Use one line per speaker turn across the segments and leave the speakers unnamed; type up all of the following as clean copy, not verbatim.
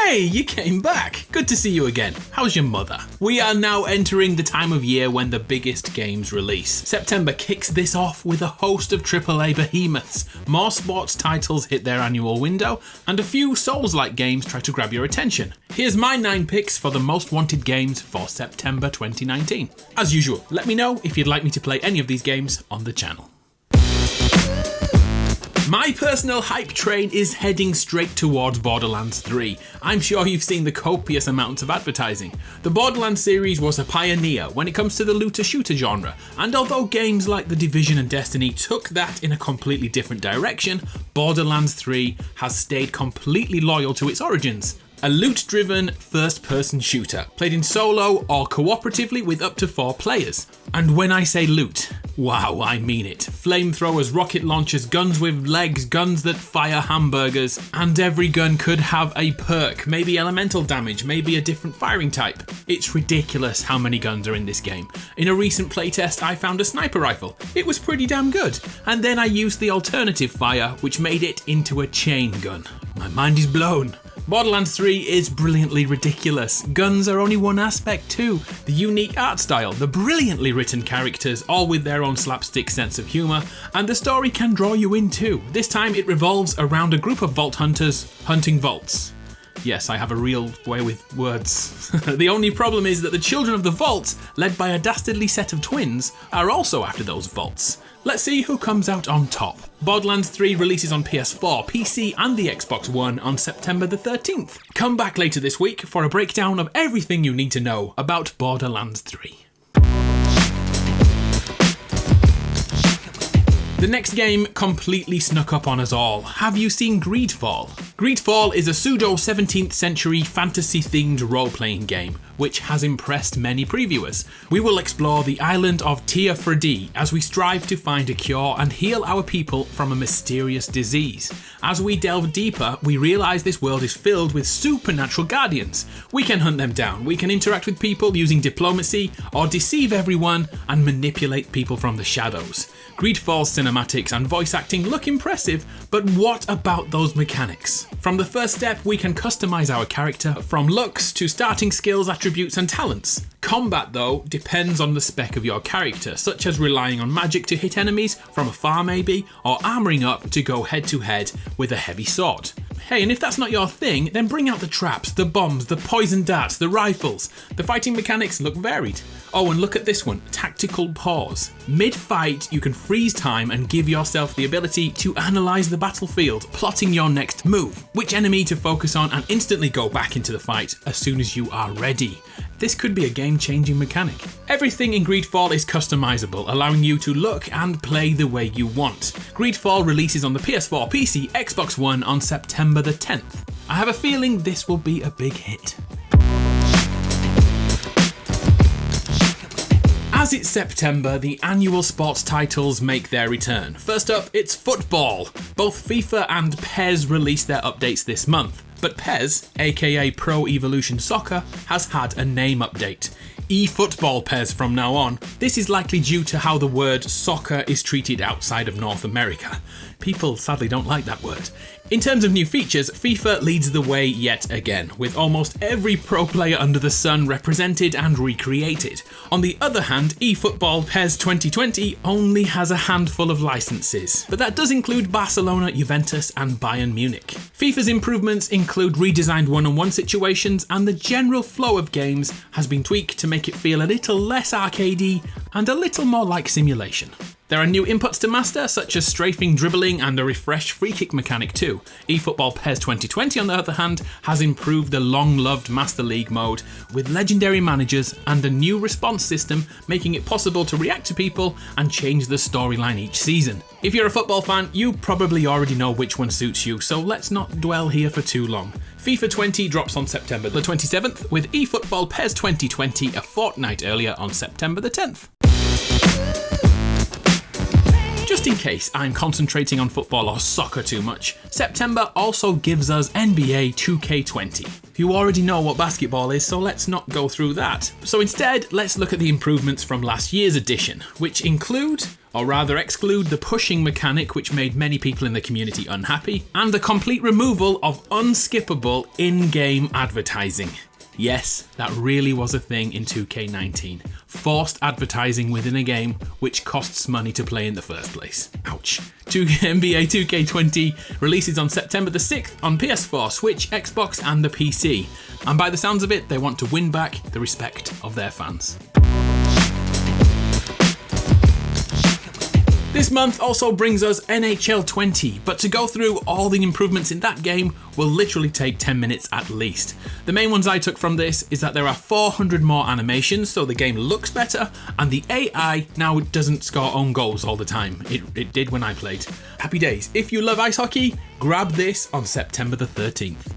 Hey, you came back. Good to see you again. How's your mother? We are now entering the time of year when the biggest games release. September kicks this off with a host of AAA behemoths. More sports titles hit their annual window, and a few Souls-like games try to grab your attention. Here's my 9 picks for the most wanted games for September 2019. As usual, let me know if you'd like me to play any of these games on the channel. My personal hype train is heading straight towards Borderlands 3. I'm sure you've seen the copious amounts of advertising. The Borderlands series was a pioneer when it comes to the looter-shooter genre, and although games like The Division and Destiny took that in a completely different direction, Borderlands 3 has stayed completely loyal to its origins. A loot-driven first-person shooter, played in solo or cooperatively with up to 4 players. And when I say loot, wow, I mean it. Flamethrowers, rocket launchers, guns with legs, guns that fire hamburgers, and every gun could have a perk, maybe elemental damage, maybe a different firing type. It's ridiculous how many guns are in this game. In a recent playtest, I found a sniper rifle. It was pretty damn good. And then I used the alternative fire, which made it into a chain gun. My mind is blown. Borderlands 3 is brilliantly ridiculous. Guns are only one aspect too. The unique art style, the brilliantly written characters, all with their own slapstick sense of humour, and the story can draw you in too. This time it revolves around a group of vault hunters hunting vaults. Yes, I have a real way with words. The only problem is that the children of the vault, led by a dastardly set of twins, are also after those vaults. Let's see who comes out on top. Borderlands 3 releases on PS4, PC and the Xbox One on September the 13th. Come back later this week for a breakdown of everything you need to know about Borderlands 3. The next game completely snuck up on us all. Have you seen Greedfall? Greedfall is a pseudo 17th century fantasy themed role-playing game, which has impressed many previewers. We will explore the island of Teofredi as we strive to find a cure and heal our people from a mysterious disease. As we delve deeper, we realise this world is filled with supernatural guardians. We can hunt them down, we can interact with people using diplomacy, or deceive everyone and manipulate people from the shadows. Greedfall's cinematics and voice acting look impressive, but what about those mechanics? From the first step, we can customise our character, from looks to starting skills, attributes and talents. Combat, though, depends on the spec of your character, such as relying on magic to hit enemies from afar maybe, or armouring up to go head to head with a heavy sword. Hey, and if that's not your thing, then bring out the traps, the bombs, the poison darts, the rifles. The fighting mechanics look varied. Oh, and look at this one, tactical pause. Mid-fight, you can freeze time and give yourself the ability to analyse the battlefield, plotting your next move, which enemy to focus on, and instantly go back into the fight as soon as you are ready. This could be a game-changing mechanic. Everything in Greedfall is customizable, allowing you to look and play the way you want. Greedfall releases on the PS4, PC, Xbox One on September the 10th. I have a feeling this will be a big hit. As it's September, the annual sports titles make their return. First up, it's football. Both FIFA and PES released their updates this month. But PES, aka Pro Evolution Soccer, has had a name update. eFootball PES from now on. This is likely due to how the word soccer is treated outside of North America. People sadly don't like that word. In terms of new features, FIFA leads the way yet again, with almost every pro player under the sun represented and recreated. On the other hand, eFootball PES 2020 only has a handful of licenses, but that does include Barcelona, Juventus and Bayern Munich. FIFA's improvements include redesigned one-on-one situations, and the general flow of games has been tweaked to make it feel a little less arcadey and a little more like simulation. There are new inputs to master, such as strafing, dribbling, and a refreshed free kick mechanic too. eFootball PES 2020, on the other hand, has improved the long-loved Master League mode, with legendary managers and a new response system, making it possible to react to people and change the storyline each season. If you're a football fan, you probably already know which one suits you, so let's not dwell here for too long. FIFA 20 drops on September the 27th, with eFootball PES 2020 a fortnight earlier on September the 10th. Just in case I'm concentrating on football or soccer too much, September also gives us NBA 2K20. You already know what basketball is, so let's not go through that. So instead, let's look at the improvements from last year's edition, which include or rather exclude the pushing mechanic which made many people in the community unhappy, and the complete removal of unskippable in-game advertising. Yes, that really was a thing in 2K19. Forced advertising within a game which costs money to play in the first place. Ouch. NBA 2K20 releases on September the 6th on PS4, Switch, Xbox and the PC. And by the sounds of it, they want to win back the respect of their fans. This month also brings us NHL 20, but to go through all the improvements in that game will literally take 10 minutes at least. The main ones I took from this is that there are 400 more animations, so the game looks better, and the AI now doesn't score own goals all the time. It did when I played. Happy days. If you love ice hockey, grab this on September the 13th.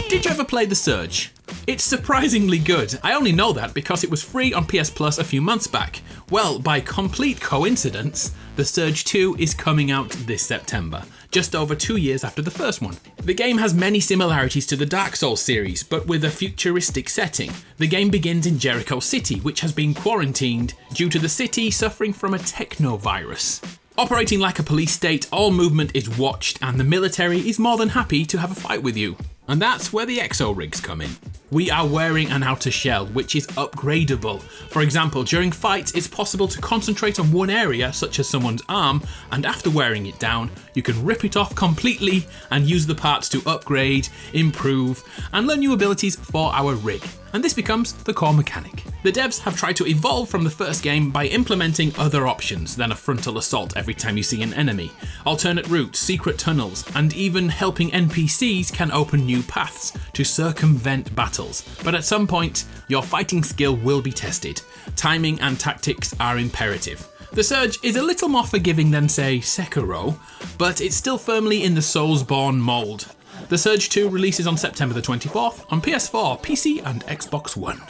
Did you ever play The Surge? It's surprisingly good. I only know that because it was free on PS Plus a few months back. Well, by complete coincidence, The Surge 2 is coming out this September, just over 2 years after the first one. The game has many similarities to the Dark Souls series, but with a futuristic setting. The game begins in Jericho City, which has been quarantined due to the city suffering from a technovirus. Operating like a police state, all movement is watched and the military is more than happy to have a fight with you. And that's where the exo rigs come in. We are wearing an outer shell, which is upgradable. For example, during fights, it's possible to concentrate on one area, such as someone's arm, and after wearing it down, you can rip it off completely and use the parts to upgrade, improve, and learn new abilities for our rig. And this becomes the core mechanic. The devs have tried to evolve from the first game by implementing other options than a frontal assault every time you see an enemy, alternate routes, secret tunnels, and even helping NPCs can open new paths to circumvent battles. But at some point, your fighting skill will be tested. Timing and tactics are imperative. The Surge is a little more forgiving than, say, Sekiro, but it's still firmly in the Soulsborne mould. The Surge 2 releases on September the 24th on PS4, PC and Xbox One.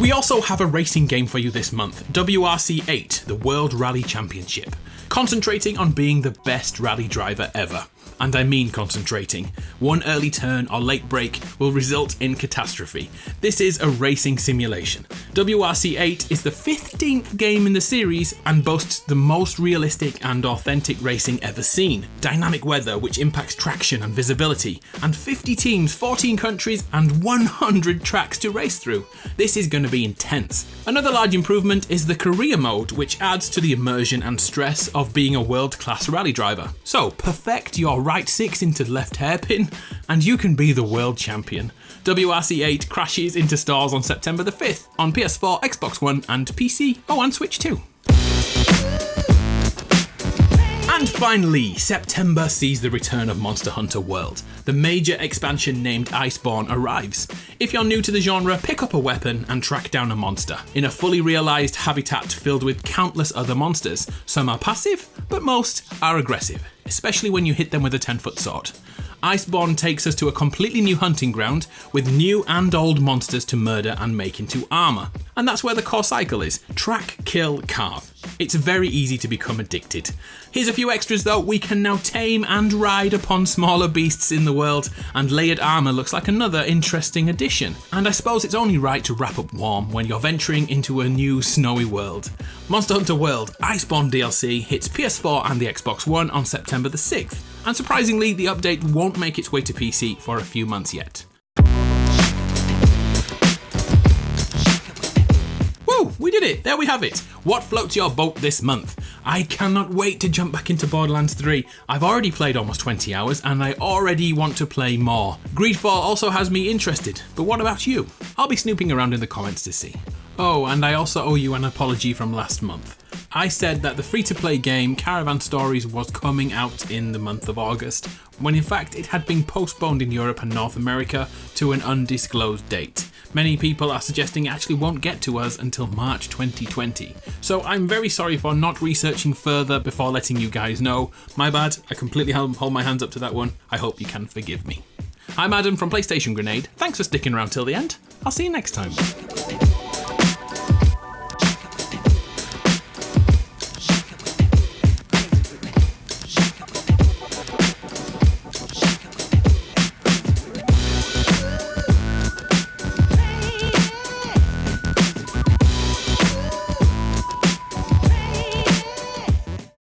We also have a racing game for you this month, WRC 8, the World Rally Championship, concentrating on being the best rally driver ever. And I mean concentrating. One early turn or late brake will result in catastrophe. This is a racing simulation. WRC 8 is the 15th game in the series and boasts the most realistic and authentic racing ever seen. Dynamic weather which impacts traction and visibility, and 50 teams, 14 countries and 100 tracks to race through. This is going to be intense. Another large improvement is the career mode, which adds to the immersion and stress of being a world-class rally driver. So perfect your right 6 into left hairpin and you can be the world champion. WRC 8 crashes into stores on September the 5th on PS4, Xbox One and PC, and Switch too. And finally, September sees the return of Monster Hunter World. The major expansion named Iceborne arrives. If you're new to the genre, pick up a weapon and track down a monster in a fully realised habitat filled with countless other monsters. Some are passive, but most are aggressive, especially when you hit them with a 10-foot sword. Iceborne takes us to a completely new hunting ground with new and old monsters to murder and make into armour. And that's where the core cycle is. Track, kill, carve. It's very easy to become addicted. Here's a few extras though. We can now tame and ride upon smaller beasts in the world, and layered armour looks like another interesting addition. And I suppose it's only right to wrap up warm when you're venturing into a new snowy world. Monster Hunter World Iceborne DLC hits PS4 and the Xbox One on September the 6th. And surprisingly, the update won't make its way to PC for a few months yet. Woo! We did it! There we have it! What floats your boat this month? I cannot wait to jump back into Borderlands 3. I've already played almost 20 hours and I already want to play more. Greedfall also has me interested, but what about you? I'll be snooping around in the comments to see. Oh, and I also owe you an apology from last month. I said that the free-to-play game Caravan Stories was coming out in the month of August, when in fact it had been postponed in Europe and North America to an undisclosed date. Many people are suggesting it actually won't get to us until March 2020. So I'm very sorry for not researching further before letting you guys know. My bad, I completely hold my hands up to that one. I hope you can forgive me. I'm Adam from PlayStation Grenade. Thanks for sticking around till the end. I'll see you next time.